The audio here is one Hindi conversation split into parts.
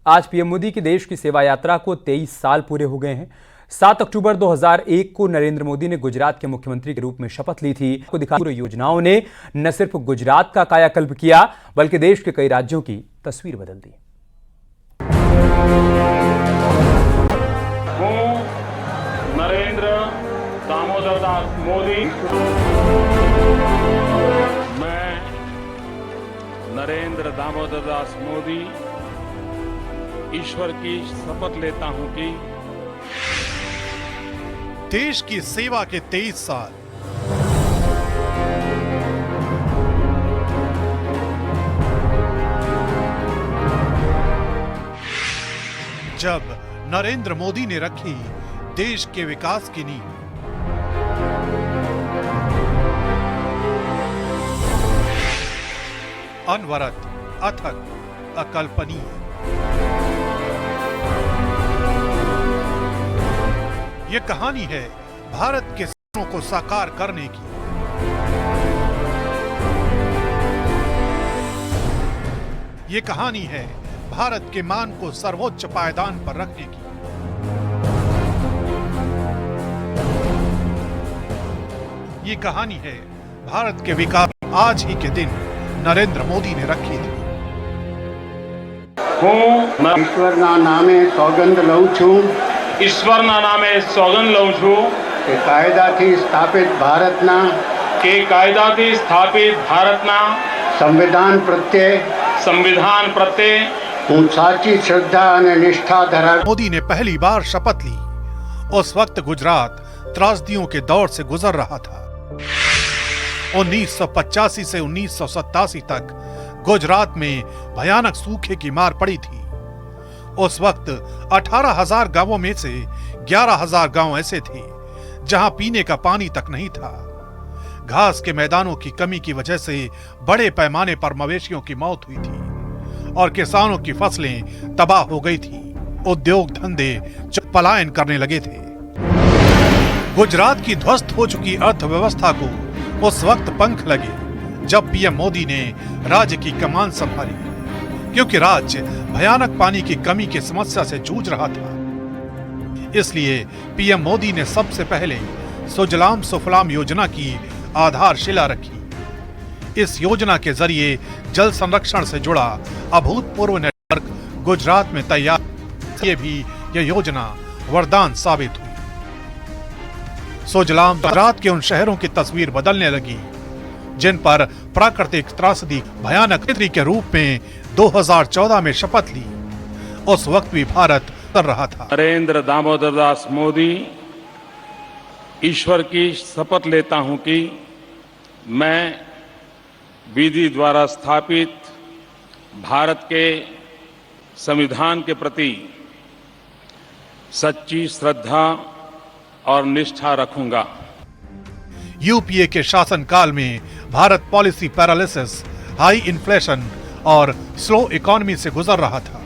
आज पीएम मोदी की देश की सेवा यात्रा को 23 साल पूरे हो गए हैं। 7 अक्टूबर 2001 को नरेंद्र मोदी ने गुजरात के मुख्यमंत्री के रूप में शपथ ली थी। को दिखा योजनाओं ने न सिर्फ गुजरात का कायाकल्प किया बल्कि देश के कई राज्यों की तस्वीर बदल दी। नरेंद्र दामोदर दास मोदी, मैं नरेंद्र दामोदर दास मोदी ईश्वर की शपथ लेता हूं कि देश की सेवा के 23 साल जब नरेंद्र मोदी ने रखी देश के विकास की नींव, अनवरत, अथक, अकल्पनीय। ये कहानी है भारत के सपनों को साकार करने की। ये कहानी है भारत के मान को सर्वोच्च पायदान पर रखने की। ये कहानी है भारत के विकास आज ही के दिन नरेंद्र मोदी ने रखी थी। ईश्वरना नामे सौगंध लઉં છું ઈશ્વરના નામે સોગંદ લઉં છું કે કાયદાથી સ્થાપિત ભારતના સંવિધાન પ્રત્યે હું સાચી શ્રદ્ધા અને નિષ્ઠા ધરાવી। मोदी ने पहली बार शपथ ली। उस वक्त गुजरात त्रासदियों के दौर से गुजर रहा था। 1985 से 1987 तक गुजरात में भयानक सूखे की मार पड़ी थी। उस वक्त 18,000 गांवों में से 11,000 गांव ऐसे थे जहां पीने का पानी तक नहीं था। घास के मैदानों की कमी की वजह से बड़े पैमाने पर मवेशियों की मौत हुई थी और किसानों की फसलें तबाह हो गई थी। उद्योग धंधे पलायन करने लगे थे। गुजरात की ध्वस्त हो चुकी अर्थव्यवस्था को उस वक्त पंख लगे जब पीएम मोदी ने राज्य की कमान संभाली, क्योंकि राज्य भयानक पानी की कमी की समस्या से जूझ रहा था। इसलिए पीएम मोदी ने सबसे पहले सुजलाम सुफलाम योजना की आधारशिला रखी। इस योजना के जरिए जल संरक्षण से जुड़ा अभूतपूर्व नेटवर्क गुजरात में तैयार। ये भी यह योजना वरदान साबित हुई। सुजलाम गुजरात के उन शहरों की तस्वीर बदलने लगी जिन पर प्राकृतिक त्रासदी भयानक के रूप में 2014 में शपथ ली। उस वक्त भी भारत कर रहा था। नरेंद्र दामोदर दास मोदी ईश्वर की शपथ लेता हूं कि मैं विधि द्वारा स्थापित भारत के संविधान के प्रति सच्ची श्रद्धा और निष्ठा रखूंगा। यूपीए के शासनकाल में Bharat policy paralysis, high inflation और स्लो इकोनॉमी से गुजर रहा था।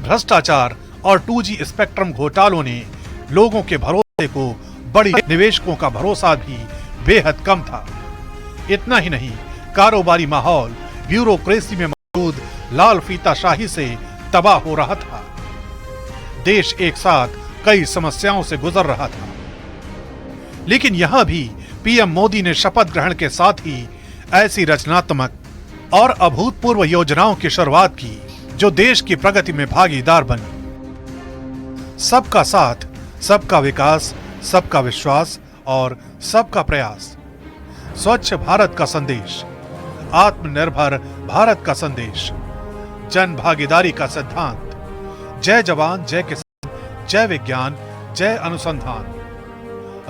भ्रष्टाचार और 2G स्पेक्ट्रम घोटालों ने लोगों के भरोसे को बड़ी, निवेशकों का भरोसा भी बेहद कम था। इतना ही नहीं, कारोबारी माहौल ब्यूरोक्रेसी में मौजूद लाल फीताशाही से तबाह हो रहा था। देश एक साथ कई समस्याओं से गुजर रहा था। लेकिन यहां भी पीएम मोदी ने शपथ ग्रहण के साथ ही ऐसी रचनात्मक और अभूतपूर्व योजनाओं की शुरुआत की जो देश की प्रगति में भागीदार बनी। सबका साथ, सबका विकास, सबका विश्वास और सबका प्रयास। स्वच्छ भारत का संदेश, आत्मनिर्भर भारत का संदेश, जन भागीदारी का सिद्धांत, जय जवान जय किसान, जय विज्ञान जय अनुसंधान,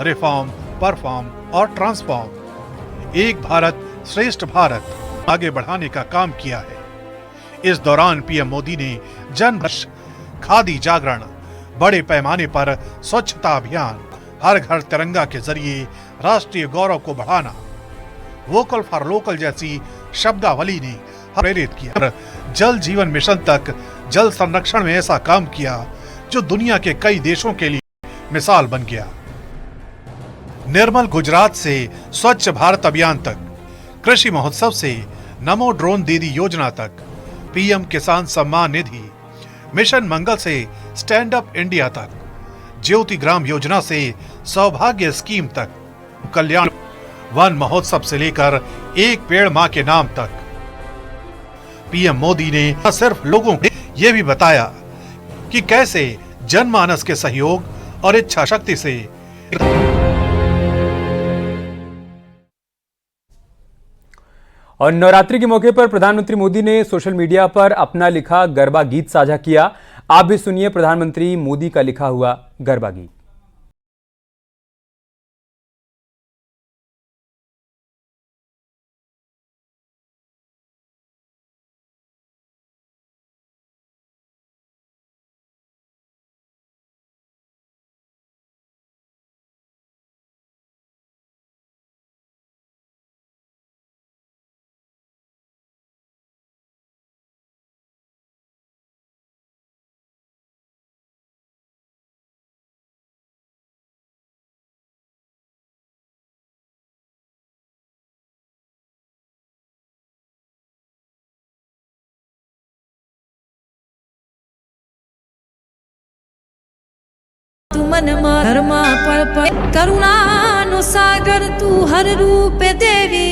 रिफॉर्म, परफॉर्म और ट्रांसफॉर्म, एक भारत श्रेष्ठ भारत आगे बढ़ाने का काम किया है। इस दौरान पीएम मोदी ने जन खादी जागरण, बड़े पैमाने पर स्वच्छता अभियान, हर घर तिरंगा के जरिए राष्ट्रीय गौरव को बढ़ाना, वोकल फॉर लोकल जैसी शब्दावली ने प्रेरित किया। जल जीवन मिशन तक जल संरक्षण में ऐसा काम किया जो दुनिया के कई देशों के लिए मिसाल बन गया। निर्मल गुजरात से स्वच्छ भारत अभियान तक, कृषि महोत्सव से नमो ड्रोन दीदी योजना तक, पीएम किसान सम्मान निधि, मिशन मंगल से स्टैंड अप इंडिया तक, ज्योति ग्राम योजना से सौभाग्य स्कीम तक, कल्याण वन महोत्सव से लेकर एक पेड़ मां के नाम तक, पीएम मोदी ने न सिर्फ लोगों को यह भी बताया कि कैसे जनमानस के सहयोग और इच्छा शक्ति से और नवरात्रि के मौके पर प्रधानमंत्री मोदी ने सोशल मीडिया पर अपना लिखा गरबा गीत साझा किया। आप भी सुनिए प्रधानमंत्री मोदी का लिखा हुआ गरबा गीत। तू मन धर्मा पल पल करुणा नो सागर तू हर रूप देवी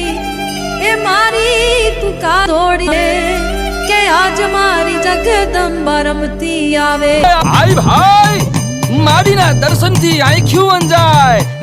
ए मारी तू का तोड़ी के आज मारी जगदंबा रमती आवे आई भाई मारी ना दर्शन थी आई क्यों अंजाय